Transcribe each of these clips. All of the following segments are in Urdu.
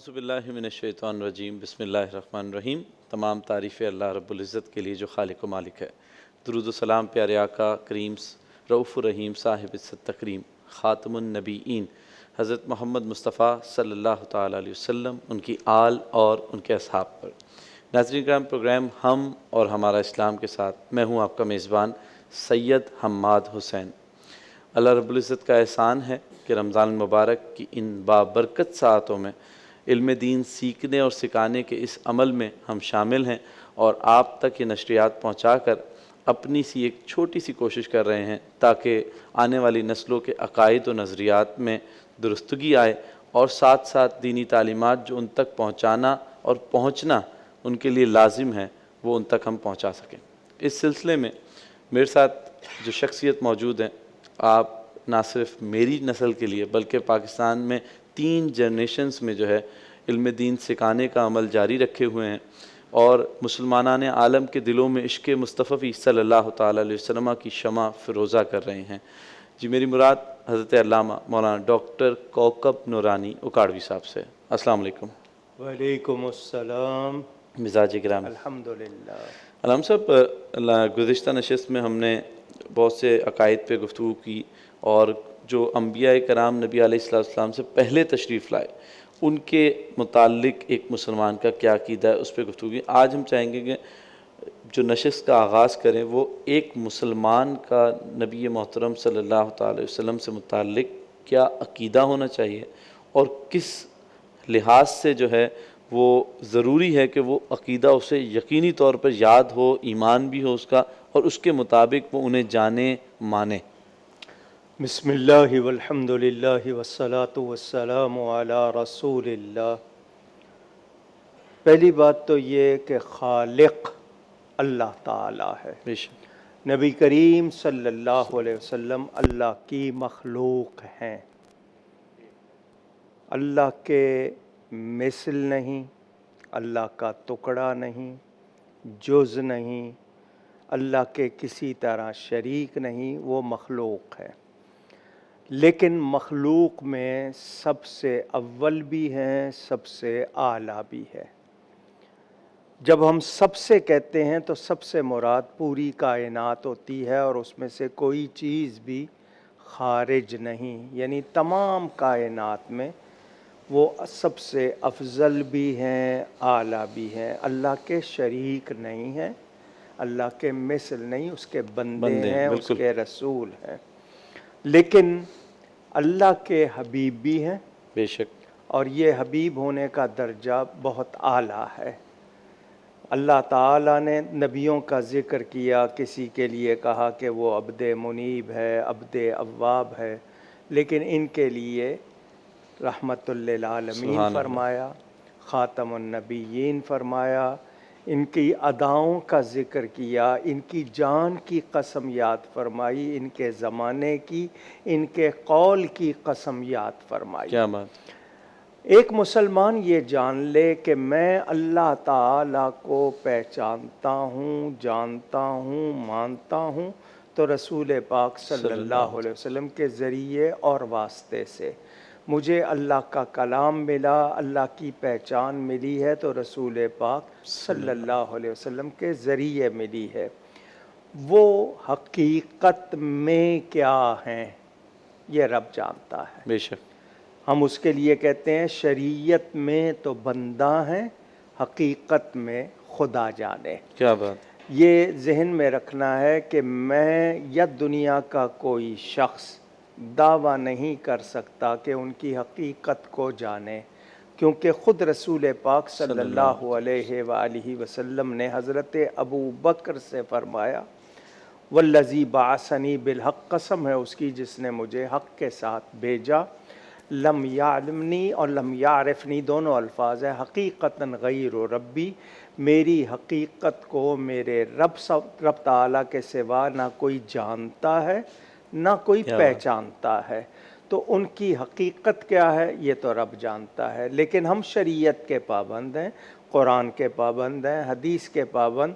اعوذ باللہ من الشیطان الرجیم بسم اللہ الرحمن الرحیم۔ تمام تعریفیں اللہ رب العزت کے لیے جو خالق و مالک ہے۔ درود و سلام پیارے آقا کریم رؤوف الرحیم صاحب عزت تکریم خاتم النبیین حضرت محمد مصطفیٰ صلی اللہ تعالیٰ علیہ وسلم، ان کی آل اور ان کے اصحاب پر۔ ناظرین کرام، پروگرام ہم اور ہمارا اسلام کے ساتھ میں ہوں آپ کا میزبان سید حماد حسین۔ اللہ رب العزت کا احسان ہے کہ رمضان المبارک کی ان بابرکت ساعتوں میں علم دین سیکھنے اور سکھانے کے اس عمل میں ہم شامل ہیں اور آپ تک یہ نشریات پہنچا کر اپنی سی ایک چھوٹی سی کوشش کر رہے ہیں تاکہ آنے والی نسلوں کے عقائد و نظریات میں درستگی آئے اور ساتھ ساتھ دینی تعلیمات جو ان تک پہنچانا اور پہنچنا ان کے لیے لازم ہے وہ ان تک ہم پہنچا سکیں۔ اس سلسلے میں میرے ساتھ جو شخصیت موجود ہیں، آپ نہ صرف میری نسل کے لیے بلکہ پاکستان میں 3 جنریشنز میں جو ہے علم دین سکھانے کا عمل جاری رکھے ہوئے ہیں اور مسلمانان عالم کے دلوں میں عشق مصطفی صلی اللہ تعالیٰ علیہ وسلم کی شمع فروزہ کر رہے ہیں۔ جی، میری مراد حضرت علامہ مولانا ڈاکٹر کوکب نورانی اکاڑوی صاحب سے۔ السلام علیکم۔ وعلیکم السلام۔ مزاج گرامی، الحمدللہ۔ علامہ صاحب، گزشتہ نشست میں ہم نے بہت سے عقائد پہ گفتگو کی اور جو انبیاء کرام نبی علیہ السلام سے پہلے تشریف لائے ان کے متعلق ایک مسلمان کا کیا عقیدہ ہے اس پہ گفتگو کی۔ آج ہم چاہیں گے کہ جو نشست کا آغاز کریں وہ ایک مسلمان کا نبی محترم صلی اللہ تعالی وسلم سے متعلق کیا عقیدہ ہونا چاہیے اور کس لحاظ سے جو ہے وہ ضروری ہے کہ وہ عقیدہ اسے یقینی طور پر یاد ہو، ایمان بھی ہو اس کا، اور اس کے مطابق وہ انہیں جانے مانے۔ بسم اللہ والحمدللہ والصلاة والسلام علی رسول اللہ۔ پہلی بات تو یہ کہ خالق اللہ تعالی ہے۔ بے شک۔ نبی کریم صلی اللہ علیہ وسلم اللہ کی مخلوق ہیں، اللہ کے مثل نہیں، اللہ کا ٹکڑا نہیں، جز نہیں، اللہ کے کسی طرح شریک نہیں، وہ مخلوق ہے۔ لیکن مخلوق میں سب سے اول بھی ہیں، سب سے اعلیٰ بھی ہے۔ جب ہم سب سے کہتے ہیں تو سب سے مراد پوری کائنات ہوتی ہے اور اس میں سے کوئی چیز بھی خارج نہیں، یعنی تمام کائنات میں وہ سب سے افضل بھی ہیں، اعلیٰ بھی ہیں۔ اللہ کے شریک نہیں ہیں، اللہ کے مثل نہیں، اس کے بندے ہیں، اس کے رسول ہیں۔ لیکن اللہ کے حبیب بھی ہیں، بے شک، اور یہ حبیب ہونے کا درجہ بہت اعلیٰ ہے۔ اللہ تعالیٰ نے نبیوں کا ذکر کیا، کسی کے لیے کہا کہ وہ عبد منیب ہے، عبد اواب ہے، لیکن ان کے لیے رحمت للعالمین فرمایا، خاتم النبیین فرمایا، ان کی اداؤں کا ذکر کیا، ان کی جان کی قسم یاد فرمائی، ان کے زمانے کی، ان کے قول کی قسم یاد فرمائی۔ کیا بات۔ ایک مسلمان یہ جان لے کہ میں اللہ تعالیٰ کو پہچانتا ہوں، جانتا ہوں، مانتا ہوں تو رسول پاک صلی اللہ علیہ وسلم کے ذریعے اور واسطے سے۔ مجھے اللہ کا کلام ملا، اللہ کی پہچان ملی ہے تو رسول پاک صلی اللہ علیہ وسلم کے ذریعے ملی ہے۔ وہ حقیقت میں کیا ہیں یہ رب جانتا ہے۔ بے شک۔ ہم اس کے لیے کہتے ہیں شریعت میں تو بندہ ہیں، حقیقت میں خدا جانے۔ کیا بات۔ یہ ذہن میں رکھنا ہے کہ میں یا دنیا کا کوئی شخص دعویٰ نہیں کر سکتا کہ ان کی حقیقت کو جانے، کیونکہ خود رسول پاک صلی اللہ علیہ وآلہ وسلم نے حضرت ابو بکر سے فرمایا، والذی بعثنی بالحق، قسم ہے اس کی جس نے مجھے حق کے ساتھ بھیجا، لم یعلمنی اور لم یعرفنی دونوں الفاظ ہیں، حقیقتاً غیر ربی، میری حقیقت کو میرے رب تعالیٰ کے سوا نہ کوئی جانتا ہے نہ کوئی پہچانتا ہے۔ تو ان کی حقیقت کیا ہے یہ تو رب جانتا ہے، لیکن ہم شریعت کے پابند ہیں، قرآن کے پابند ہیں، حدیث کے پابند،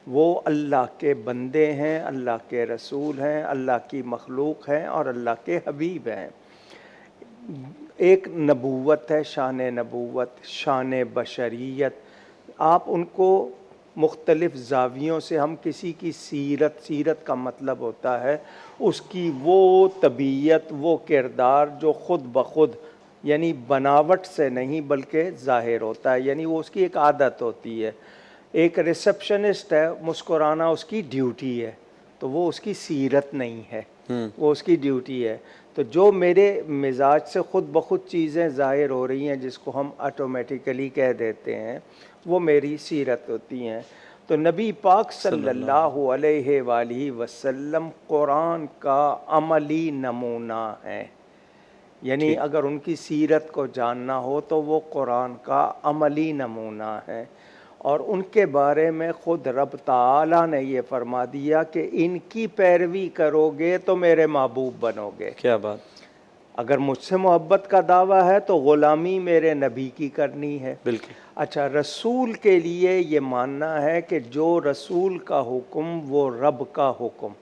وہ اللہ کے بندے ہیں، اللہ کے رسول ہیں، اللہ کی مخلوق ہیں اور اللہ کے حبیب ہیں۔ ایک نبوت ہے، شان نبوت، شان بشریت، آپ ان کو مختلف زاویوں سے، ہم کسی کی سیرت کا مطلب ہوتا ہے اس کی وہ طبیعت، وہ کردار جو خود بخود یعنی بناوٹ سے نہیں بلکہ ظاہر ہوتا ہے، یعنی وہ اس کی ایک عادت ہوتی ہے۔ ایک ریسپشنسٹ ہے، مسکرانا اس کی ڈیوٹی ہے، تو وہ اس کی سیرت نہیں ہے، وہ اس کی ڈیوٹی ہے۔ تو جو میرے مزاج سے خود بخود چیزیں ظاہر ہو رہی ہیں، جس کو ہم آٹومیٹیکلی کہہ دیتے ہیں، وہ میری سیرت ہوتی ہیں۔ تو نبی پاک صلی اللہ علیہ وآلہ وسلم قرآن کا عملی نمونہ ہے، یعنی اگر ان کی سیرت کو جاننا ہو تو وہ قرآن کا عملی نمونہ ہے۔ اور ان کے بارے میں خود رب تعالیٰ نے یہ فرما دیا کہ ان کی پیروی کرو گے تو میرے محبوب بنو گے۔ کیا بات! اگر مجھ سے محبت کا دعویٰ ہے تو غلامی میرے نبی کی کرنی ہے۔ بالکل۔ اچھا، رسول کے لیے یہ ماننا ہے کہ جو رسول کا حکم وہ رب کا حکم،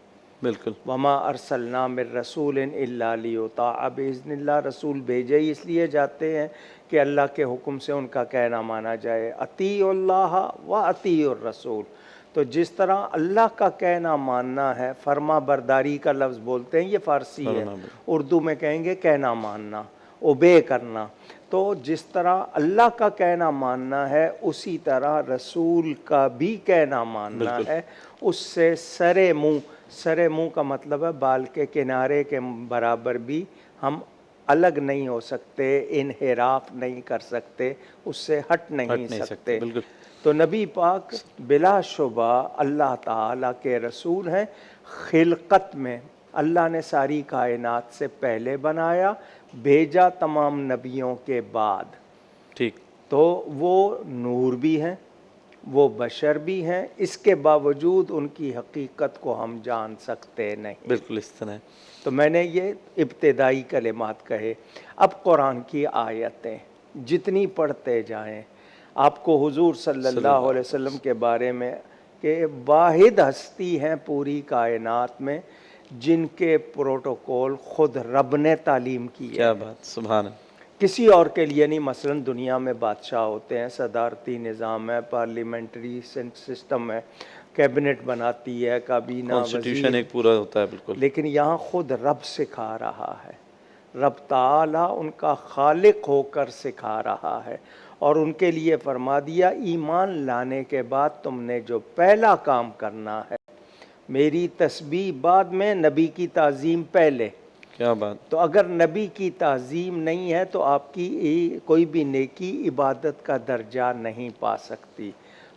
بالکل۔ وما ارسلنا من رسول الا لیطاع باذن اللہ، رسول بھیجے ہی اس لیے جاتے ہیں کہ اللہ کے حکم سے ان کا کہنا مانا جائے۔ اطیعوا اللہ و اطیعوا الرسول، تو جس طرح اللہ کا کہنا ماننا ہے، فرما برداری کا لفظ بولتے ہیں، یہ فارسی ہے، اردو میں کہیں گے کہنا ماننا، اوبے کرنا۔ تو جس طرح اللہ کا کہنا ماننا ہے اسی طرح رسول کا بھی کہنا ماننا ہے، اس سے سرے منہ کا مطلب ہے بال کے کنارے کے برابر بھی ہم الگ نہیں ہو سکتے، انحراف نہیں کر سکتے، اس سے ہٹ نہیں سکتے۔ تو نبی پاک بلا شبہ اللہ تعالیٰ کے رسول ہیں۔ خلقت میں اللہ نے ساری کائنات سے پہلے بنایا، بھیجا تمام نبیوں کے بعد، ٹھیک، تو وہ نور بھی ہیں، وہ بشر بھی ہیں، اس کے باوجود ان کی حقیقت کو ہم جان سکتے نہیں۔ بالکل اس طرح۔ تو میں نے یہ ابتدائی کلمات کہے۔ اب قرآن کی آیتیں جتنی پڑھتے جائیں، آپ کو حضور صلی اللہ علیہ وسلم کے بارے میں کہ واحد ہستی ہیں پوری کائنات میں جن کے پروٹوکول خود رب نے تعلیم کی ہے۔ کیا بات! سبحان اللہ۔ کسی اور کے لیے نہیں۔ مثلا دنیا میں بادشاہ ہوتے ہیں، صدارتی نظام ہے، پارلیمنٹری سسٹم ہے، کیبنٹ بناتی ہے، کابینہ، کانسٹیٹیوشن ایک پورا ہوتا ہے، بالکل۔ لیکن یہاں خود رب سکھا رہا ہے، رب تعالیٰ ان کا خالق ہو کر سکھا رہا ہے، اور ان کے لیے فرما دیا ایمان لانے کے بعد تم نے جو پہلا کام کرنا ہے، میری تسبیح بعد میں، نبی کی تعظیم پہلے۔ کیا بات! تو اگر نبی کی تعظیم نہیں ہے تو آپ کی کوئی بھی نیکی عبادت کا درجہ نہیں پا سکتی۔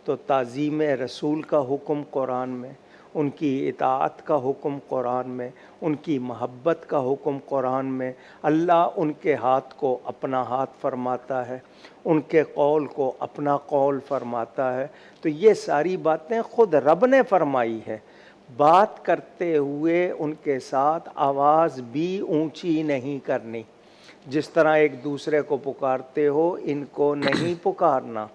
تو تعظیم رسول کا حکم قرآن میں، ان کی اطاعت کا حکم قرآن میں، ان کی محبت کا حکم قرآن میں، اللہ ان کے ہاتھ کو اپنا ہاتھ فرماتا ہے، ان کے قول کو اپنا قول فرماتا ہے۔ تو یہ ساری باتیں خود رب نے فرمائی ہے۔ بات کرتے ہوئے ان کے ساتھ آواز بھی اونچی نہیں کرنی، جس طرح ایک دوسرے کو پکارتے ہو ان کو نہیں پکارنا۔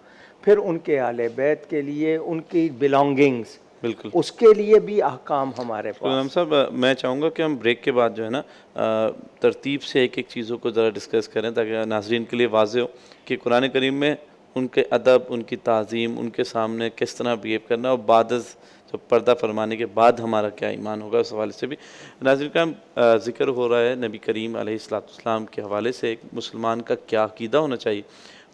پھر ان کے اہل بیت کے لیے ان کی بلانگنگز، بالکل، اس کے لیے بھی احکام ہمارے پاس۔ امام صاحب، میں چاہوں گا کہ ہم بریک کے بعد جو ہے نا ترتیب سے ایک ایک چیزوں کو ذرا ڈسکس کریں تاکہ ناظرین کے لیے واضح ہو کہ قرآن کریم میں ان کے ادب، ان کی تعظیم، ان کے سامنے کس طرح بیہیو کرنا، اور بعد از جو پردہ فرمانے کے بعد ہمارا کیا ایمان ہوگا، اس حوالے سے بھی ناظرین کا ذکر ہو رہا ہے نبی کریم علیہ السلام کے حوالے سے ایک مسلمان کا کیا عقیدہ ہونا چاہیے۔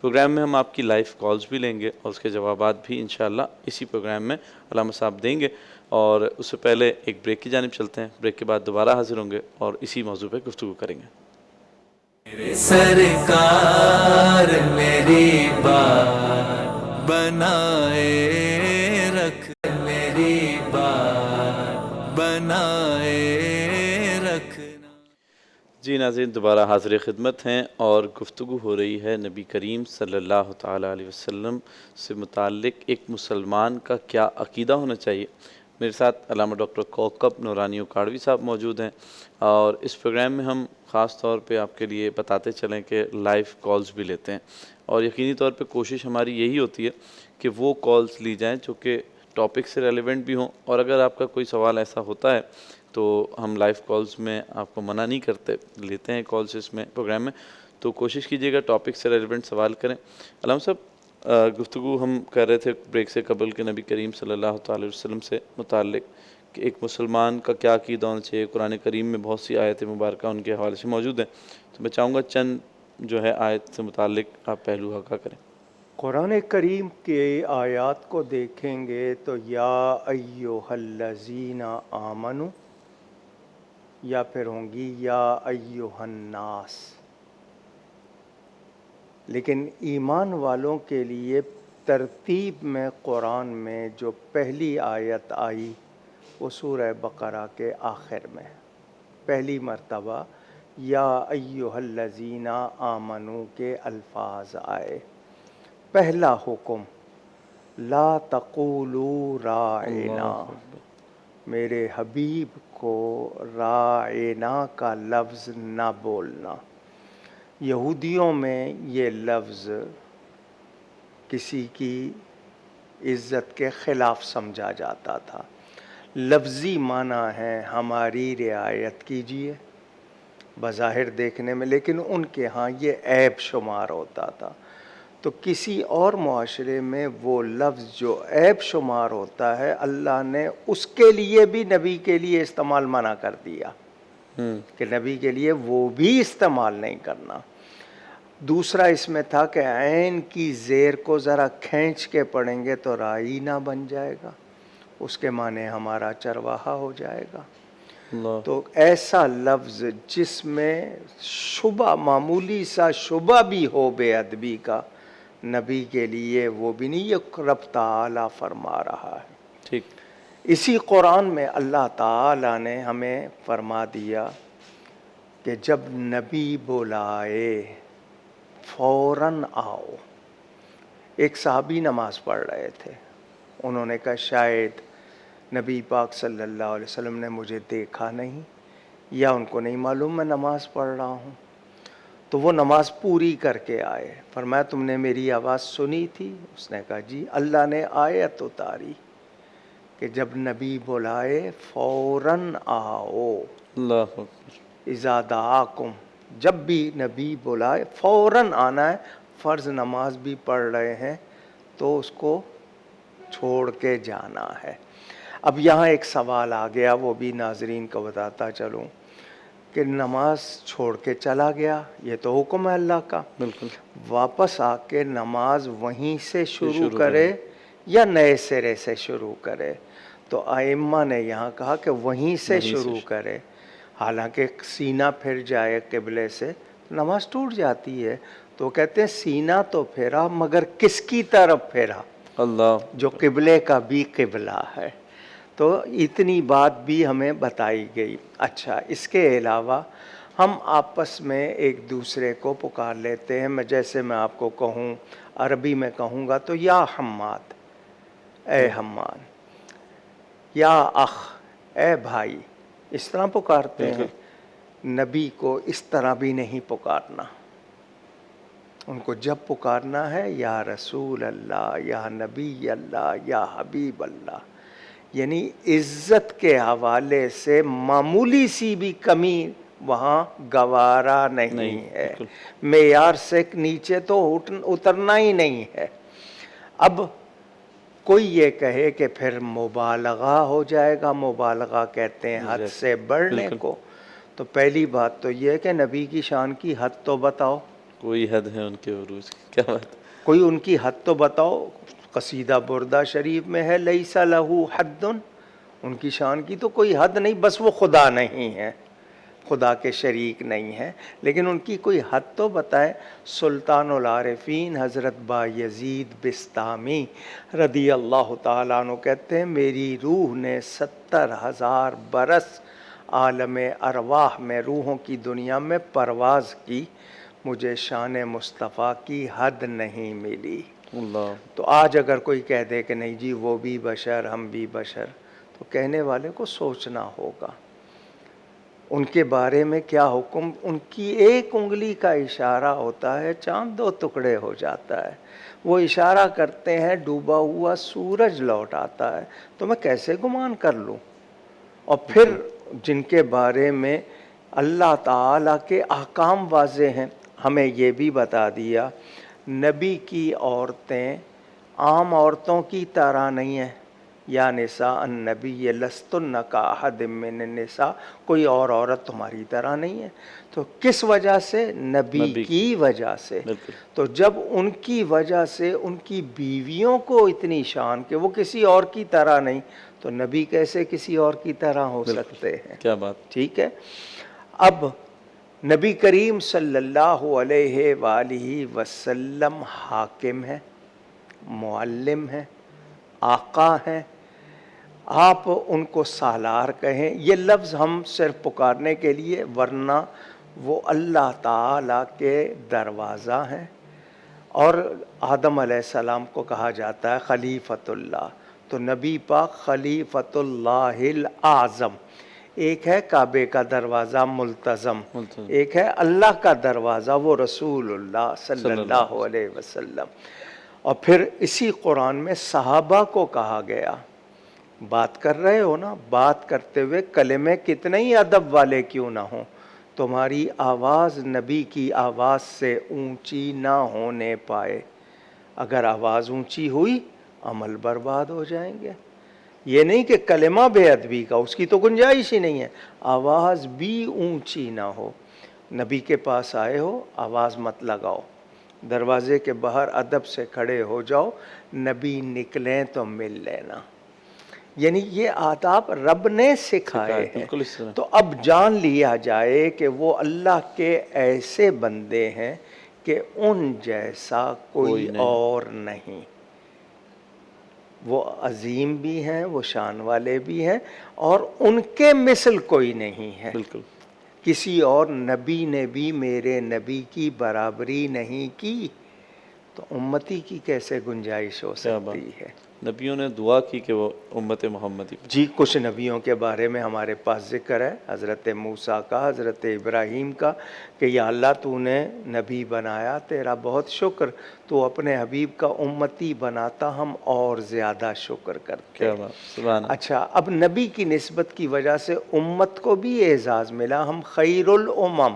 پروگرام میں ہم آپ کی لائیو کالز بھی لیں گے اور اس کے جوابات بھی انشاءاللہ اسی پروگرام میں علامہ صاحب دیں گے، اور اس سے پہلے ایک بریک کی جانب چلتے ہیں۔ بریک کے بعد دوبارہ حاضر ہوں گے اور اسی موضوع پہ گفتگو کریں گے۔ میرے سرکار میری بات بنائے رکھ، میری بات بنائے رکھنا۔ جی ناظرین، دوبارہ حاضر خدمت ہیں اور گفتگو ہو رہی ہے نبی کریم صلی اللہ تعالیٰ علیہ وسلم سے متعلق ایک مسلمان کا کیا عقیدہ ہونا چاہیے۔ میرے ساتھ علامہ ڈاکٹر کوکب نورانی اکاڑوی صاحب موجود ہیں، اور اس پروگرام میں ہم خاص طور پہ آپ کے لیے بتاتے چلیں کہ لائیو کالز بھی لیتے ہیں، اور یقینی طور پہ کوشش ہماری یہی ہوتی ہے کہ وہ کالز لی جائیں جو کہ ٹاپک سے ریلیونٹ بھی ہوں، اور اگر آپ کا کوئی سوال ایسا ہوتا ہے تو ہم لائیو کالز میں آپ کو منع نہیں کرتے، لیتے ہیں کالز اس میں پروگرام میں، تو کوشش کیجیے گا ٹاپک سے ریلیونٹ سوال کریں۔ علامہ صاحب، گفتگو ہم کر رہے تھے بریک سے قبل کہ نبی کریم صلی اللہ تعالی وسلم سے متعلق کہ ایک مسلمان کا کیا عقیدہ ہونا چاہیے۔ قرآن کریم میں بہت سی آیت مبارکہ ان کے حوالے سے موجود ہیں، تو میں چاہوں گا چند جو ہے آیت سے متعلق آپ پہلو حقہ کریں۔ قرآن کریم کے آیات کو دیکھیں گے تو یا ایہا الذین آمنو، یا پھر ہوں گی یا ایہا الناس، لیکن ایمان والوں کے لیے ترتیب میں قرآن میں جو پہلی آیت آئی وہ سورہ بقرہ کے آخر میں پہلی مرتبہ یا ایہا الذین آمنو کے الفاظ آئے۔ پہلا حکم لا تقولوا راعنا، میرے حبیب کو راعنا کا لفظ نہ بولنا۔ یہودیوں میں یہ لفظ کسی کی عزت کے خلاف سمجھا جاتا تھا۔ لفظی معنی ہے ہماری رعایت کیجیے بظاہر دیکھنے میں، لیکن ان کے ہاں یہ عیب شمار ہوتا تھا۔ تو کسی اور معاشرے میں وہ لفظ جو عیب شمار ہوتا ہے، اللہ نے اس کے لیے بھی نبی کے لیے استعمال منع کر دیا کہ نبی کے لیے وہ بھی استعمال نہیں کرنا۔ دوسرا اس میں تھا کہ عین کی زیر کو ذرا کھینچ کے پڑھیں گے تو رائی نہ بن جائے گا، اس کے معنی ہمارا چرواہا ہو جائے گا۔ تو ایسا لفظ جس میں شبہ، معمولی سا شبہ بھی ہو بے ادبی کا، نبی کے لیے وہ بھی نہیں، یہ رب تعالیٰ فرما رہا ہے۔ ٹھیک۔ اسی قرآن میں اللہ تعالیٰ نے ہمیں فرما دیا کہ جب نبی بلائے فوراً آؤ۔ ایک صحابی نماز پڑھ رہے تھے، انہوں نے کہا شاید نبی پاک صلی اللہ علیہ وسلم نے مجھے دیکھا نہیں، یا ان کو نہیں معلوم میں نماز پڑھ رہا ہوں۔ تو وہ نماز پوری کر کے آئے، فرمایا تم نے میری آواز سنی تھی؟ اس نے کہا جی۔ اللہ نے آیت اتاری کہ جب نبی بلائے فوراً آؤ، اللہ اکبر۔ اذا دعاکم، جب بھی نبی بلائے فوراً آنا ہے۔ فرض نماز بھی پڑھ رہے ہیں تو اس کو چھوڑ کے جانا ہے۔ اب یہاں ایک سوال آ گیا، وہ بھی ناظرین کو بتاتا چلوں کہ نماز چھوڑ کے چلا گیا، یہ تو حکم ہے اللہ کا، بالکل۔ واپس آ کے نماز وہیں سے شروع کرے یا نئے سرے سے شروع کرے؟ تو ائمہ نے یہاں کہا کہ وہیں سے شروع کرے، حالانکہ سینہ پھر جائے قبلے سے نماز ٹوٹ جاتی ہے۔ تو کہتے ہیں سینہ تو پھیرا مگر کس کی طرف پھیرا؟ اللہ، جو قبلے کا بھی قبلہ ہے۔ تو اتنی بات بھی ہمیں بتائی گئی۔ اچھا، اس کے علاوہ ہم آپس میں ایک دوسرے کو پکار لیتے ہیں۔ جیسے میں آپ کو کہوں، عربی میں کہوں گا تو یا حماد، اے حمان، یا اخ، اے بھائی، اس طرح پکارتے ہیں۔ نبی کو اس طرح بھی نہیں پکارنا، ان کو جب پکارنا ہے یا رسول اللہ، یا نبی اللہ، یا حبیب اللہ، یعنی عزت کے حوالے سے معمولی سی بھی کمی وہاں گوارا نہیں ہے، معیار سے نیچے تو اترنا ہی نہیں ہے۔ اب کوئی یہ کہے کہ پھر مبالغہ ہو جائے گا، مبالغہ کہتے ہیں حد سے بڑھنے کو، تو پہلی بات تو یہ ہے کہ نبی کی شان کی حد تو بتاؤ، کوئی حد ہے ان کے عروج کی؟ کیا بات؟ کوئی ان کی حد تو بتاؤ۔ قصیدہ بردہ شریف میں ہے لیس لہ حد، ان کی شان کی تو کوئی حد نہیں، بس وہ خدا نہیں ہے، خدا کے شریک نہیں ہے، لیکن ان کی کوئی حد تو بتائے۔ سلطان العارفین حضرت بایزید بستامی رضی اللہ تعالیٰ عنہ کہتے ہیں میری روح نے 70,000 برس عالم ارواح میں، روحوں کی دنیا میں پرواز کی، مجھے شان مصطفیٰ کی حد نہیں ملی۔ اللہ۔ تو آج اگر کوئی کہہ دے کہ نہیں جی وہ بھی بشر ہم بھی بشر، تو کہنے والے کو سوچنا ہوگا ان کے بارے میں کیا حکم۔ ان کی ایک انگلی کا اشارہ ہوتا ہے چاند 2 ٹکڑے ہو جاتا ہے، وہ اشارہ کرتے ہیں ڈوبا ہوا سورج لوٹ آتا ہے، تو میں کیسے گمان کر لوں؟ اور پھر جن کے بارے میں اللہ تعالیٰ کے احکام واضح ہیں، ہمیں یہ بھی بتا دیا نبی کی عورتیں عام عورتوں کی طرح نہیں ہیں. یا نساء النبی لستن کاحد من النساء، کوئی اور عورت تمہاری طرح نہیں ہے. تو کس وجہ سے؟ نبی کی وجہ سے. بالکل. تو جب ان کی وجہ سے ان کی بیویوں کو اتنی شان کہ وہ کسی اور کی طرح نہیں، تو نبی کیسے کسی اور کی طرح ہو سکتے ہیں؟ کیا بات. ٹھیک ہے. اب نبی کریم صلی اللہ علیہ وآلہ وسلم حاکم ہے، معلم ہے، آقا ہیں. آپ ان کو سالار کہیں، یہ لفظ ہم صرف پکارنے کے لیے، ورنہ وہ اللہ تعالیٰ کے دروازہ ہیں. اور آدم علیہ السلام کو کہا جاتا ہے خلیفۃ اللہ. تو نبی پاک خلیفۃ اللہ الاعظم. ایک ہے کعبے کا دروازہ ملتزم، ایک ہے اللہ کا دروازہ وہ رسول اللہ صلی اللہ علیہ وسلم. اور پھر اسی قرآن میں صحابہ کو کہا گیا. بات کر رہے ہو نا، بات کرتے ہوئے کلمے کتنے ہی ادب والے کیوں نہ ہوں، تمہاری آواز نبی کی آواز سے اونچی نہ ہونے پائے. اگر آواز اونچی ہوئی عمل برباد ہو جائیں گے. یہ نہیں کہ کلمہ بے ادبی کا، اس کی تو گنجائش ہی نہیں ہے، آواز بھی اونچی نہ ہو. نبی کے پاس آئے ہو آواز مت لگاؤ، دروازے کے باہر ادب سے کھڑے ہو جاؤ، نبی نکلیں تو مل لینا. یعنی یہ آداب رب نے سکھائے ہیں. تو اب جان لیا جائے کہ وہ اللہ کے ایسے بندے ہیں کہ ان جیسا کوئی اور نہیں. وہ عظیم بھی ہیں، وہ شان والے بھی ہیں، اور ان کے مثل کوئی نہیں ہے. بالکل. کسی اور نبی نے بھی میرے نبی کی برابری نہیں کی، تو امتی کی کیسے گنجائش ہو سکتی ہے؟ نبیوں نے دعا کی کہ وہ امت محمدی. جی کچھ نبیوں کے بارے میں ہمارے پاس ذکر ہے، حضرت موسیٰ کا، حضرت ابراہیم کا، کہ یا اللہ تو نے نبی بنایا، تیرا بہت شکر، تو اپنے حبیب کا امتی بناتا ہم اور زیادہ شکر کرتے. اچھا، اب نبی کی نسبت کی وجہ سے امت کو بھی اعزاز ملا. ہم خیر الامم،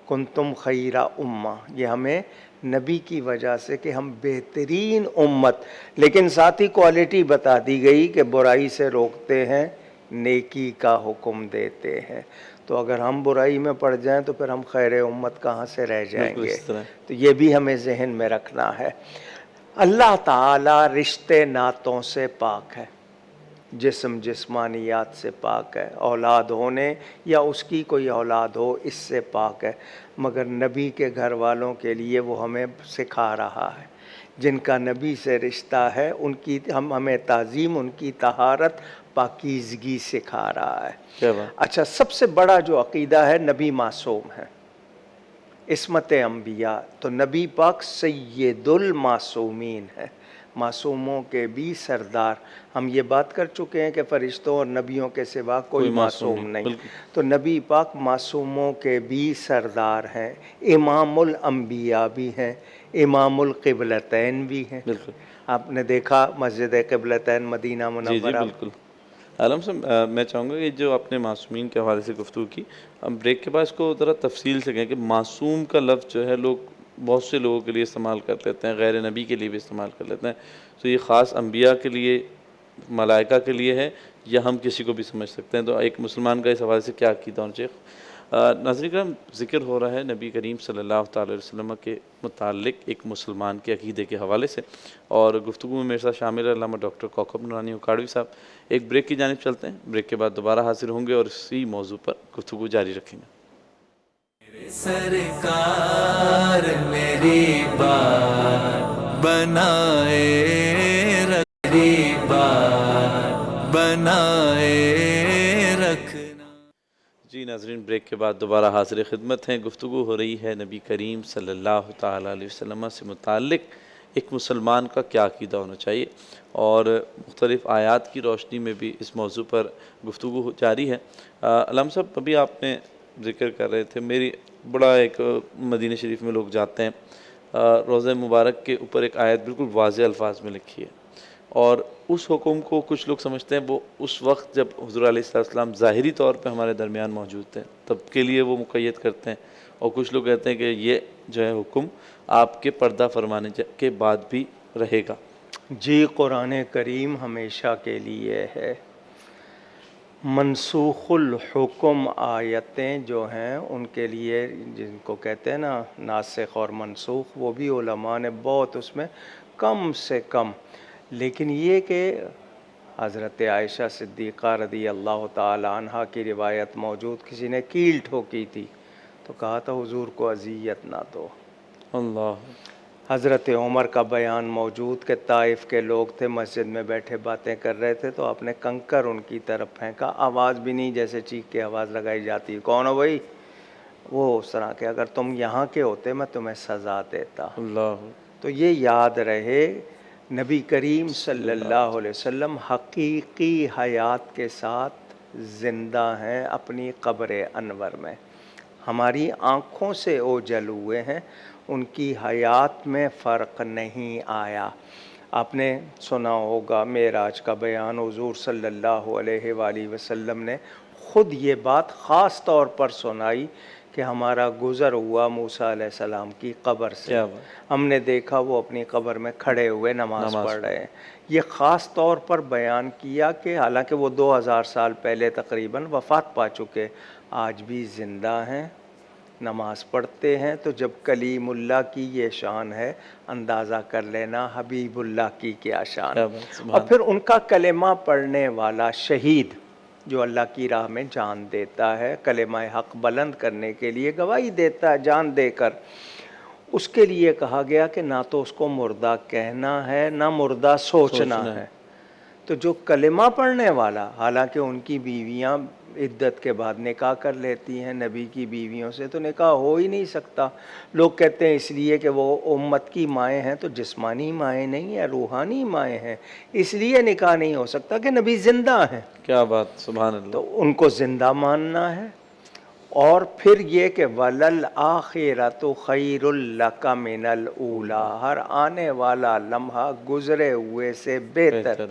کنتم خیر امہ، یہ ہمیں نبی کی وجہ سے کہ ہم بہترین امت. لیکن ساتھ ہی کوالٹی بتا دی گئی کہ برائی سے روکتے ہیں، نیکی کا حکم دیتے ہیں. تو اگر ہم برائی میں پڑ جائیں تو پھر ہم خیر امت کہاں سے رہ جائیں گے؟ تو یہ بھی ہمیں ذہن میں رکھنا ہے. اللہ تعالی رشتے ناتوں سے پاک ہے، جسم جسمانیات سے پاک ہے، اولاد ہونے یا اس کی کوئی اولاد ہو اس سے پاک ہے. مگر نبی کے گھر والوں کے لیے وہ ہمیں سکھا رہا ہے، جن کا نبی سے رشتہ ہے ان کی ہمیں تعظیم، ان کی طہارت، پاکیزگی سکھا رہا ہے. اچھا، سب سے بڑا جو عقیدہ ہے، نبی معصوم ہے، عصمت انبیاء. تو نبی پاک سید المعصومین ہے، معصوموں کے بھی سردار. ہم یہ بات کر چکے ہیں کہ فرشتوں اور نبیوں کے سوا کوئی معصوم نہیں. تو نبی پاک معصوموں کے بھی سردار ہیں، امام الانبیاء بھی ہیں، امام القبلتین بھی ہیں. آپ نے دیکھا مسجد قبلتین مدینہ منورہ. بالکل. عالم صاحب، میں چاہوں گا کہ جو اپنے معصومین کے حوالے سے گفتگو کی، ہم بریک کے بعد اس کو ذرا تفصیل سے کہیں کہ معصوم کا لفظ جو ہے لوگ بہت سے لوگوں کے لیے استعمال کر لیتے ہیں، غیر نبی کے لیے بھی استعمال کر لیتے ہیں. تو یہ خاص انبیاء کے لیے، ملائکہ کے لیے ہے، یا ہم کسی کو بھی سمجھ سکتے ہیں؟ تو ایک مسلمان کا اس حوالے سے کیا عقیدہ ہونا چاہیے؟ ناظرین کرام، ذکر ہو رہا ہے نبی کریم صلی اللہ تعالی علیہ وسلم کے متعلق ایک مسلمان کے عقیدے کے حوالے سے، اور گفتگو میں میرے ساتھ شامل ہے علامہ ڈاکٹر کوکب نورانی اکاڑوی صاحب. ایک بریک کی جانب چلتے ہیں، بریک کے بعد دوبارہ حاضر ہوں گے اور اسی موضوع پر گفتگو جاری رکھیں گے. میرے سرکار میری بات بنائے میری بات بنائے رکھنا. جی ناظرین، بریک کے بعد دوبارہ حاضر خدمت ہیں. گفتگو ہو رہی ہے نبی کریم صلی اللہ تعالیٰ علیہ وسلم سے متعلق ایک مسلمان کا کیا عقیدہ ہونا چاہیے، اور مختلف آیات کی روشنی میں بھی اس موضوع پر گفتگو جاری ہے. علامہ صاحب، ابھی آپ نے ذکر کر رہے تھے، میری بڑا ایک مدینہ شریف میں لوگ جاتے ہیں، روضہ مبارک کے اوپر ایک آیت بالکل واضح الفاظ میں لکھی ہے، اور اس حکم کو کچھ لوگ سمجھتے ہیں وہ اس وقت جب حضور علیہ السلام ظاہری طور پہ ہمارے درمیان موجود تھے تب کے لیے وہ مقید کرتے ہیں، اور کچھ لوگ کہتے ہیں کہ یہ جو ہے حکم آپ کے پردہ فرمانے کے بعد بھی رہے گا۔ جی قرآن کریم ہمیشہ کے لیے ہے۔ منسوخ الحکم آیتیں جو ہیں ان کے لیے، جن کو کہتے ہیں نا ناسخ اور منسوخ، وہ بھی علماء نے بہت اس میں کم سے کم، لیکن یہ کہ حضرت عائشہ صدیقہ رضی اللہ تعالی عنہ کی روایت موجود، کسی نے کیل ٹھوکی تھی تو کہا تھا حضور کو اذیت نہ دو۔ اللہ، حضرت عمر کا بیان موجود کہ طائف کے لوگ تھے، مسجد میں بیٹھے باتیں کر رہے تھے تو آپ نے کنکر ان کی طرف پھینکا، آواز بھی نہیں جیسے چیخ کے آواز لگائی جاتی ہے، کون ہو بھائی؟ وہ اس طرح کہ اگر تم یہاں کے ہوتے میں تمہیں سزا دیتا۔ اللہ، تو یہ یاد رہے، نبی کریم صلی اللہ علیہ وسلم حقیقی حیات کے ساتھ زندہ ہیں اپنی قبر انور میں، ہماری آنکھوں سے اوجل ہوئے ہیں، ان کی حیات میں فرق نہیں آیا۔ آپ نے سنا ہوگا معراج کا بیان، حضور صلی اللہ علیہ وآلہ وسلم نے خود یہ بات خاص طور پر سنائی کہ ہمارا گزر ہوا موسیٰ علیہ السلام کی قبر سے، کیا بات، ہم نے دیکھا وہ اپنی قبر میں کھڑے ہوئے نماز پڑھ رہے ہیں۔ یہ خاص طور پر بیان کیا کہ حالانکہ وہ 2000 سال پہلے تقریباً وفات پا چکے، آج بھی زندہ ہیں، نماز پڑھتے ہیں۔ تو جب کلیم اللہ کی یہ شان ہے، اندازہ کر لینا حبیب اللہ کی کیا شان۔ کیا بات، سبحان اور پھر ان کا کلمہ پڑھنے والا شہید جو اللہ کی راہ میں جان دیتا ہے، کلمہ حق بلند کرنے کے لیے گواہی دیتا ہے جان دے کر، اس کے لیے کہا گیا کہ نہ تو اس کو مردہ کہنا ہے نہ مردہ سوچنا ہے۔ تو جو کلمہ پڑھنے والا، حالانکہ ان کی بیویاں عدت کے بعد نکاح کر لیتی ہیں، نبی کی بیویوں سے تو نکاح ہو ہی نہیں سکتا، لوگ کہتے ہیں اس لیے کہ وہ امت کی مائیں ہیں، تو جسمانی مائیں نہیں ہیں، روحانی مائیں ہیں، اس لیے نکاح نہیں ہو سکتا کہ نبی زندہ ہیں، کیا بات، سبحان اللہ۔ تو ان کو زندہ ماننا ہے۔ اور پھر یہ کہ وَلَلْآخِرَةُ خَيْرٌ لَكَ مِنَ الْأُولَىٰ، ہر آنے والا لمحہ گزرے ہوئے سے بہتر۔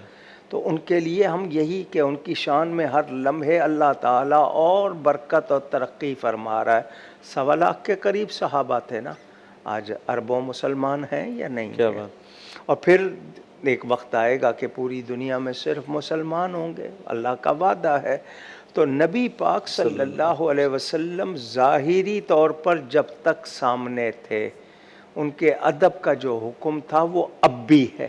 تو ان کے لیے ہم یہی کہ ان کی شان میں ہر لمحے اللہ تعالیٰ اور برکت اور ترقی فرما رہا ہے۔ 1.25 لاکھ کے قریب صحابہ تھے نا، آج اربوں مسلمان ہیں یا نہیں کیا ہیں؟ بات، اور پھر ایک وقت آئے گا کہ پوری دنیا میں صرف مسلمان ہوں گے، اللہ کا وعدہ ہے۔ تو نبی پاک صلی اللہ علیہ وسلم ظاہری طور پر جب تک سامنے تھے، ان کے ادب کا جو حکم تھا وہ اب بھی ہے،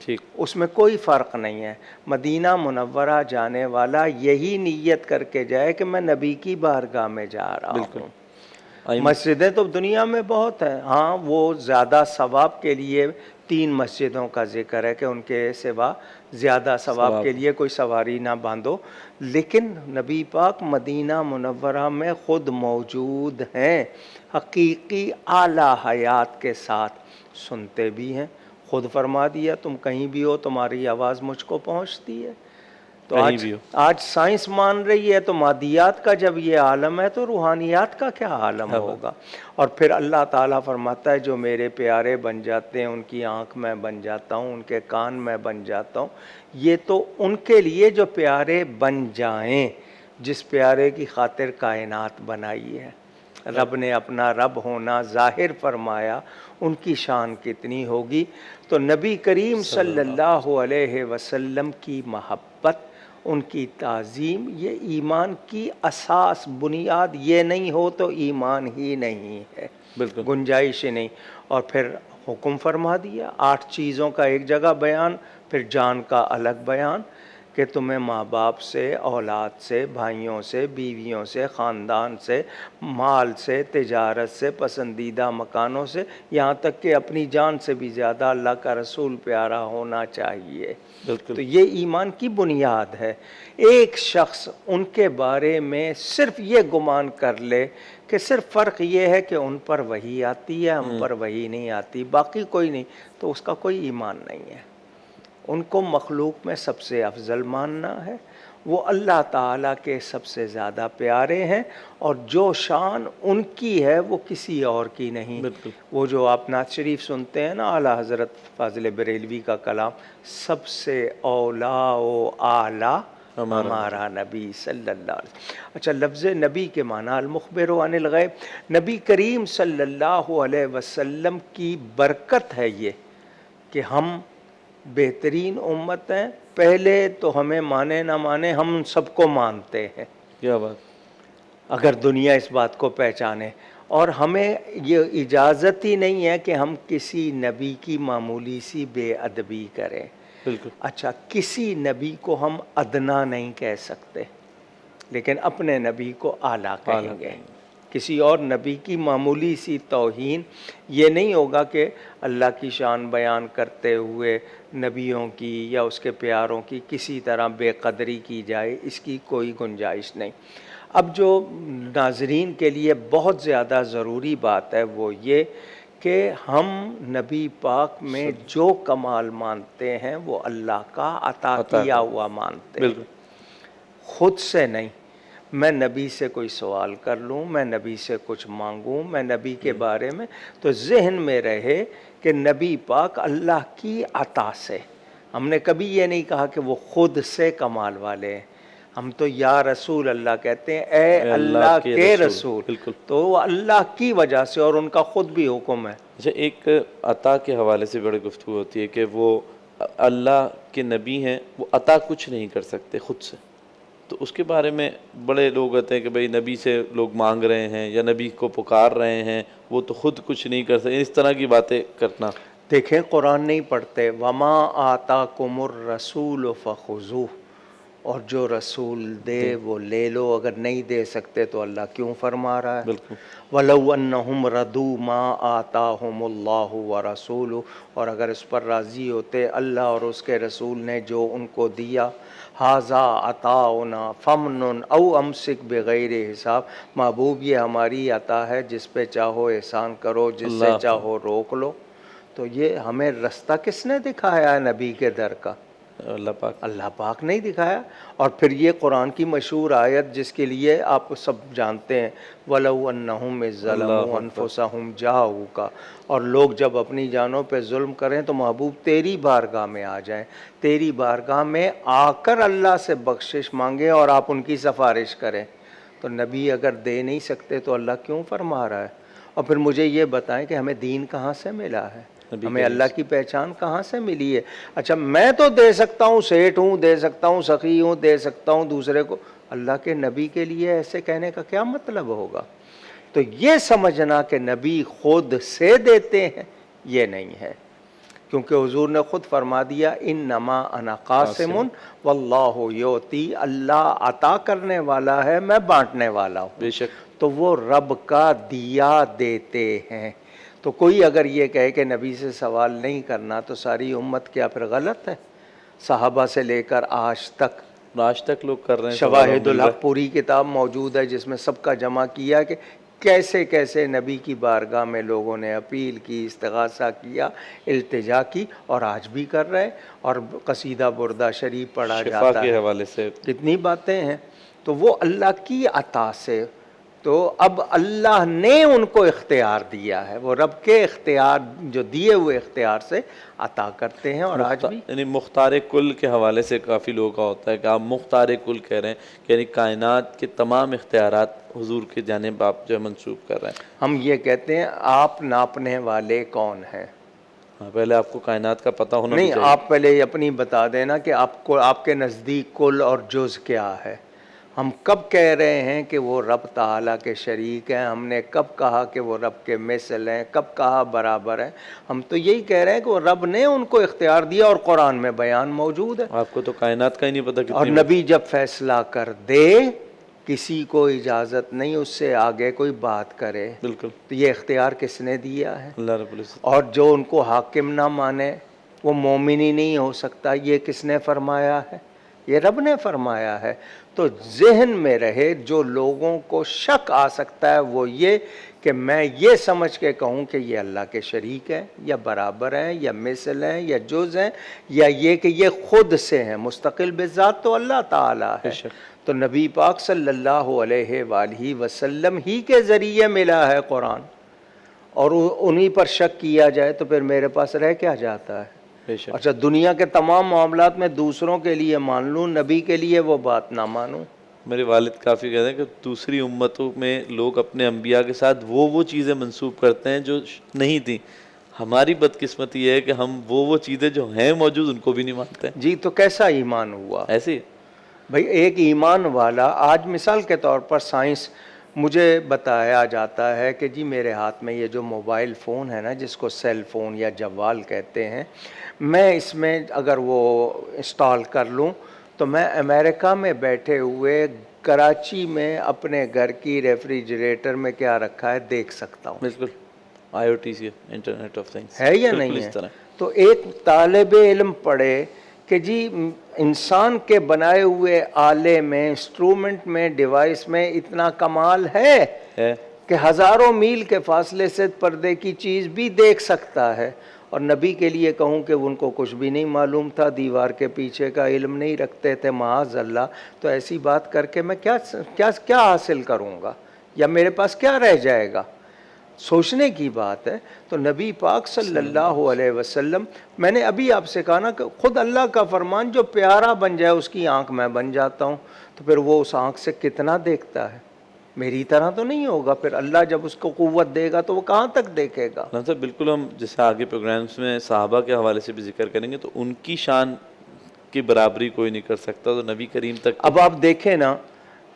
ٹھیک، اس میں کوئی فرق نہیں ہے۔ مدینہ منورہ جانے والا یہی نیت کر کے جائے کہ میں نبی کی بارگاہ میں جا رہا بالکل۔ ہوں۔ مسجدیں تو دنیا میں بہت ہیں، ہاں وہ زیادہ ثواب کے لیے 3 مسجدوں کا ذکر ہے کہ ان کے سوا زیادہ ثواب کے لیے کوئی سواری نہ باندھو، لیکن نبی پاک مدینہ منورہ میں خود موجود ہیں، حقیقی اعلیٰ حیات کے ساتھ، سنتے بھی ہیں، خود فرما دیا تم کہیں بھی ہو تمہاری آواز مجھ کو پہنچتی ہے۔ تو آج سائنس مان رہی ہے تو مادیات کا جب یہ عالم ہے تو روحانیات کا کیا عالم ہوگا۔ اور پھر اللہ تعالیٰ فرماتا ہے جو میرے پیارے بن جاتے ہیں ان کی آنکھ میں بن جاتا ہوں، ان کے کان میں بن جاتا ہوں۔ یہ تو ان کے لیے جو پیارے بن جائیں، جس پیارے کی خاطر کائنات بنائی ہے، رب نے اپنا رب ہونا ظاہر فرمایا، ان کی شان کتنی ہوگی۔ تو نبی کریم صلی اللہ علیہ وسلم کی محبت، ان کی تعظیم، یہ ایمان کی اساس بنیاد، یہ نہیں ہو تو ایمان ہی نہیں ہے، بالکل، گنجائش ہی نہیں۔ اور پھر حکم فرما دیا 8 چیزوں کا ایک جگہ بیان، پھر جان کا الگ بیان کہ تمہیں ماں باپ سے، اولاد سے، بھائیوں سے، بیویوں سے، خاندان سے، مال سے، تجارت سے، پسندیدہ مکانوں سے، یہاں تک کہ اپنی جان سے بھی زیادہ اللہ کا رسول پیارا ہونا چاہیے۔ بالکل، تو یہ ایمان کی بنیاد ہے۔ ایک شخص ان کے بارے میں صرف یہ گمان کر لے کہ صرف فرق یہ ہے کہ ان پر وحی آتی ہے، ہم پر وحی نہیں آتی، باقی کوئی نہیں، تو اس کا کوئی ایمان نہیں ہے۔ ان کو مخلوق میں سب سے افضل ماننا ہے، وہ اللہ تعالیٰ کے سب سے زیادہ پیارے ہیں، اور جو شان ان کی ہے وہ کسی اور کی نہیں۔ بالکل، وہ جو آپ نعت شریف سنتے ہیں نا اعلیٰ حضرت فاضل بریلوی کا کلام، سب سے اولا و اعلیٰ ہمارا نبی صلی اللہ علیہ وسلم۔ اچھا، لفظ نبی کے معنی المخبر عن الغیب، نبی کریم صلی اللہ علیہ وسلم کی برکت ہے یہ کہ ہم بہترین امت ہیں۔ پہلے تو ہمیں مانے نہ مانے، ہم سب کو مانتے ہیں، کیا بات، اگر دنیا اس بات کو پہچانے، اور ہمیں یہ اجازت ہی نہیں ہے کہ ہم کسی نبی کی معمولی سی بے ادبی کریں۔ بالکل، اچھا، کسی نبی کو ہم ادنا نہیں کہہ سکتے، لیکن اپنے نبی کو اعلیٰ کہیں گے۔ کسی اور نبی کی معمولی سی توہین یہ نہیں ہوگا کہ اللہ کی شان بیان کرتے ہوئے نبیوں کی یا اس کے پیاروں کی کسی طرح بے قدری کی جائے، اس کی کوئی گنجائش نہیں۔ اب جو ناظرین کے لیے بہت زیادہ ضروری بات ہے وہ یہ کہ ہم نبی پاک میں جو کمال مانتے ہیں وہ اللہ کا عطا کیا ہوا مانتے ہیں، خود سے نہیں۔ میں نبی سے کوئی سوال کر لوں، میں نبی سے کچھ مانگوں، میں نبی کے بارے میں، تو ذہن میں رہے کہ نبی پاک اللہ کی عطا سے، ہم نے کبھی یہ نہیں کہا کہ وہ خود سے کمال والے ہیں۔ ہم تو یا رسول اللہ کہتے ہیں، اے اللہ کے رسول، بالکل، تو وہ اللہ کی وجہ سے، اور ان کا خود بھی حکم ہے۔ اچھا، ایک عطا کے حوالے سے بڑی گفتگو ہوتی ہے کہ وہ اللہ کے نبی ہیں، وہ عطا کچھ نہیں کر سکتے خود سے، تو اس کے بارے میں بڑے لوگ ہوتے ہیں کہ بھئی نبی سے لوگ مانگ رہے ہیں یا نبی کو پکار رہے ہیں، وہ تو خود کچھ نہیں کر سکتے، اس طرح کی باتیں کرنا۔ دیکھیں، قرآن نہیں پڑھتے، وما آتاکم الرسول فخذوہ، اور جو رسول دے وہ لے لو، اگر نہیں دے سکتے تو اللہ کیوں فرما رہا ہے؟ بالکل، وَلَوْ أَنَّهُمْ رَضُوا مَا آتَاهُمُ اللَّهُ وَرَسُولُهُ، اور اگر اس پر راضی ہوتے اللہ اور اس کے رسول نے جو ان کو دیا، هَذَا عَطَاؤُنَا فَامْنُنْ أَوْ أَمْسِكْ بِغَيْرِ حساب، محبوب یہ ہماری عطا ہے، جس پہ چاہو احسان کرو، جس سے چاہو روک لو۔ تو یہ ہمیں رستہ کس نے دکھایا ہے نبی کے در کا؟ اللہ پاک نہیں دکھایا۔ اور پھر یہ قرآن کی مشہور آیت جس کے لیے آپ سب جانتے ہیں، وَلَوْ أَنَّهُمْ إِذ ظَّلَمُوا أَنفُسَهُمْ جَاءُوكَ، اور لوگ جب اپنی جانوں پہ ظلم کریں تو محبوب تیری بارگاہ میں آ جائیں، تیری بارگاہ میں آ کر اللہ سے بخشش مانگیں اور آپ ان کی سفارش کریں۔ تو نبی اگر دے نہیں سکتے تو اللہ کیوں فرما رہا ہے؟ اور پھر مجھے یہ بتائیں کہ ہمیں دین کہاں سے ملا ہے، ہمیں اللہ کی پہچان کہاں سے ملی ہے؟ اچھا، میں تو دے سکتا ہوں، سیٹ ہوں، دے سکتا ہوں، سخی ہوں، دے سکتا ہوں دوسرے کو، اللہ کے نبی کے لیے ایسے کہنے کا کیا مطلب ہوگا؟ تو یہ سمجھنا کہ نبی خود سے دیتے ہیں، یہ نہیں ہے، کیونکہ حضور نے خود فرما دیا، انما انا قاسم واللہ یعطی، اللہ عطا کرنے والا ہے، میں بانٹنے والا ہوں۔ بے شک، تو وہ رب کا دیا دیتے ہیں۔ تو کوئی اگر یہ کہے کہ نبی سے سوال نہیں کرنا تو ساری امت کیا پھر غلط ہے؟ صحابہ سے لے کر آج تک لوگ کر رہے ہیں۔ شواہد الحق پوری کتاب موجود ہے جس میں سب کا جمع کیا کہ کیسے کیسے نبی کی بارگاہ میں لوگوں نے اپیل کی، استغاثہ کیا، التجا کی، اور آج بھی کر رہے ہیں، اور قصیدہ بردہ شریف پڑھا شفا جاتا کے ہے، حوالے سے کتنی باتیں ہیں۔ تو وہ اللہ کی عطا سے، تو اب اللہ نے ان کو اختیار دیا ہے، وہ رب کے اختیار جو دیے ہوئے اختیار سے عطا کرتے ہیں، اور آج بھی یعنی مختار کل کے حوالے سے کافی لوگوں کا ہوتا ہے کہ آپ مختار کل کہہ رہے ہیں کہ یعنی کائنات کے تمام اختیارات حضور کی جانب آپ جو ہے منسوب کر رہے ہیں۔ ہم یہ کہتے ہیں آپ ناپنے والے کون ہیں؟ پہلے آپ کو کائنات کا پتہ ہونا نہیں، آپ پہلے اپنی بتا دینا کہ آپ کے نزدیک کل اور جز کیا ہے۔ ہم کب کہہ رہے ہیں کہ وہ رب تعالیٰ کے شریک ہیں؟ ہم نے کب کہا کہ وہ رب کے مثل ہیں؟ کب کہا برابر ہیں؟ ہم تو یہی کہہ رہے ہیں کہ وہ رب نے ان کو اختیار دیا، اور قرآن میں بیان موجود ہے۔ آپ کو تو کائنات کا ہی نہیں پتہ اور نبی جب فیصلہ کر دے، کسی کو اجازت نہیں اس سے آگے کوئی بات کرے۔ بالکل، تو یہ اختیار کس نے دیا ہے؟ اللہ رب العزت۔ اور جو ان کو حاکم نہ مانے وہ مومن ہی نہیں ہو سکتا، یہ کس نے فرمایا ہے؟ یہ رب نے فرمایا ہے۔ تو ذہن میں رہے، جو لوگوں کو شک آ سکتا ہے وہ یہ کہ میں یہ سمجھ کے کہوں کہ یہ اللہ کے شریک ہیں یا برابر ہیں یا مثل ہیں یا جز ہیں، یا یہ کہ یہ خود سے ہیں، مستقل بذات تو اللہ تعالیٰ ہے۔ تو نبی پاک صلی اللہ علیہ وآلہ وسلم ہی کے ذریعے ملا ہے قرآن، اور انہی پر شک کیا جائے تو پھر میرے پاس رہ کیا جاتا ہے؟ بے شک. اچھا دنیا کے تمام معاملات میں دوسروں کے لیے مان لوں، نبی کے لیے وہ بات نہ مانوں. میرے والد کافی کہتے ہیں کہ دوسری امتوں میں لوگ اپنے انبیاء کے ساتھ وہ چیزیں منسوب کرتے ہیں جو نہیں تھیں. ہماری بدقسمتی یہ ہے کہ ہم وہ چیزیں جو ہیں موجود ان کو بھی نہیں مانتے ہیں. جی تو کیسا ایمان ہوا؟ ایسے ہی بھائی ایک ایمان والا، آج مثال کے طور پر سائنس، مجھے بتایا جاتا ہے کہ جی میرے ہاتھ میں یہ جو موبائل فون ہے نا، جس کو سیل فون یا جوال کہتے ہیں، میں اس میں اگر وہ انسٹال کر لوں تو میں امریکہ میں بیٹھے ہوئے کراچی میں اپنے گھر کی ریفریجریٹر میں کیا رکھا ہے دیکھ سکتا ہوں. بالکل IoT سے انٹرنیٹ آف تھنگس ہے یا بالکل نہیں اس ہے؟ طرح. تو ایک طالب علم پڑھے کہ جی انسان کے بنائے ہوئے آلے میں، انسٹرومنٹ میں، ڈیوائس میں اتنا کمال ہے کہ ہزاروں میل کے فاصلے سے پردے کی چیز بھی دیکھ سکتا ہے. اور نبی کے لیے کہوں کہ ان کو کچھ بھی نہیں معلوم تھا، دیوار کے پیچھے کا علم نہیں رکھتے تھے معاذ اللہ، تو ایسی بات کر کے میں کیا حاصل کروں گا، یا میرے پاس کیا رہ جائے گا؟ سوچنے کی بات ہے. تو نبی پاک صلی اللہ علیہ وسلم، میں نے ابھی آپ سے کہا نا کہ خود اللہ کا فرمان جو پیارا بن جائے اس کی آنکھ میں بن جاتا ہوں، تو پھر وہ اس آنکھ سے کتنا دیکھتا ہے؟ میری طرح تو نہیں ہوگا. پھر اللہ جب اس کو قوت دے گا تو وہ کہاں تک دیکھے گا؟ صاحب بالکل، ہم جیسے آگے پروگرامز میں صحابہ کے حوالے سے بھی ذکر کریں گے تو ان کی شان کی برابری کوئی نہیں کر سکتا. تو نبی کریم تک اب آپ دیکھیں نا،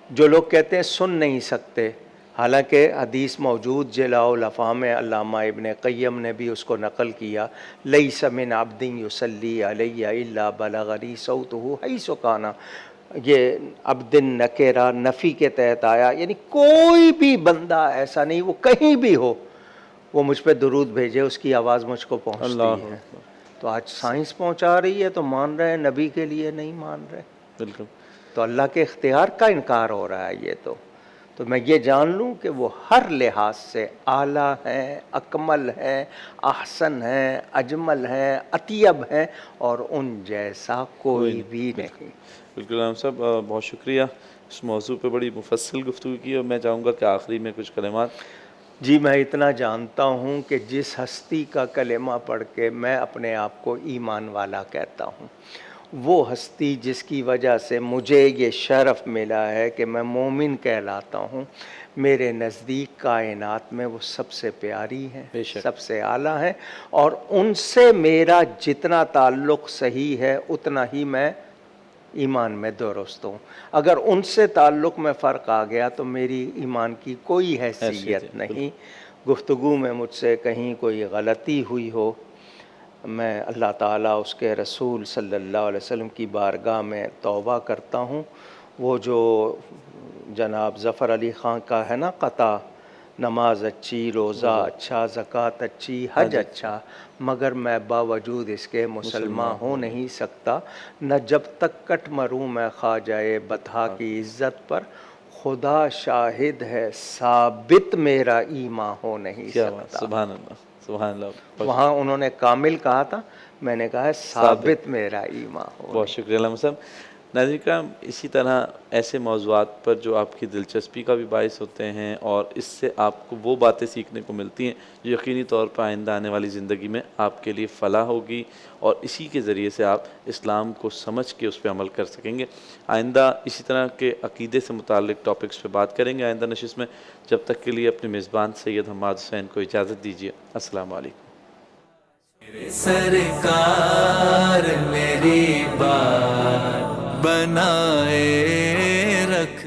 جو لوگ کہتے ہیں سن نہیں سکتے، حالانکہ حدیث موجود جلاء الافہام میں علامہ ابن قیم نے بھی اس کو نقل کیا، لیس من عبد یصلی علی الا بلغنی صوتہ حیث کان. یہ عبد نکرہ نفی کے تحت آیا، یعنی کوئی بھی بندہ ایسا نہیں، وہ کہیں بھی ہو، وہ مجھ پہ درود بھیجے، اس کی آواز مجھ کو پہنچتی ہے. تو آج سائنس پہنچا رہی ہے تو مان رہے ہیں، نبی کے لیے نہیں مان رہے. بالکل. تو اللہ کے اختیار کا انکار ہو رہا ہے. یہ تو میں یہ جان لوں کہ وہ ہر لحاظ سے اعلیٰ ہیں، اکمل ہیں، احسن ہیں، اجمل ہیں، اطیب ہیں، اور ان جیسا کوئی بھی نہیں. بالکل ہم صاحب بہت شکریہ، اس موضوع پہ بڑی مفصل گفتگو کی، اور میں چاہوں گا کہ آخری میں کچھ کلمات. جی میں اتنا جانتا ہوں کہ جس ہستی کا کلمہ پڑھ کے میں اپنے آپ کو ایمان والا کہتا ہوں، وہ ہستی جس کی وجہ سے مجھے یہ شرف ملا ہے کہ میں مومن کہلاتا ہوں، میرے نزدیک کائنات میں وہ سب سے پیاری ہیں، سب سے اعلیٰ ہیں، اور ان سے میرا جتنا تعلق صحیح ہے اتنا ہی میں ایمان میں درست ہوں. اگر ان سے تعلق میں فرق آ گیا تو میری ایمان کی کوئی حیثیت نہیں. گفتگو میں مجھ سے کہیں کوئی غلطی ہوئی ہو، میں اللہ تعالیٰ اس کے رسول صلی اللہ علیہ وسلم کی بارگاہ میں توبہ کرتا ہوں. وہ جو جناب ظفر علی خان کا ہے نا قطع، نماز اچھی، روزہ اچھا، زکوٰۃ اچھی، حج اچھا، مگر میں باوجود اس کے مسلمان ہو نہیں سکتا، نہ جب تک کٹ مروں میں خواجہ بطحا کی عزت پر، خدا شاہد ہے ثابت میرا ایمان ہو نہیں سکتا. سبحان اللہ، سبحان اللہ. وہاں انہوں نے کامل کہا تھا، میں نے کہا ہے ثابت میرا ایمان ہو. بہت شکریہ علامہ صاحب. ناظرین کرام، اسی طرح ایسے موضوعات پر جو آپ کی دلچسپی کا بھی باعث ہوتے ہیں اور اس سے آپ کو وہ باتیں سیکھنے کو ملتی ہیں جو یقینی طور پر آئندہ آنے والی زندگی میں آپ کے لیے فلاح ہوگی، اور اسی کے ذریعے سے آپ اسلام کو سمجھ کے اس پہ عمل کر سکیں گے. آئندہ اسی طرح کے عقیدے سے متعلق ٹاپکس پہ بات کریں گے آئندہ نشست میں. جب تک کے لیے اپنے میزبان سید حماد حسین کو اجازت دیجیے. السلام علیکم. سرکار میری بات بنائے رکھ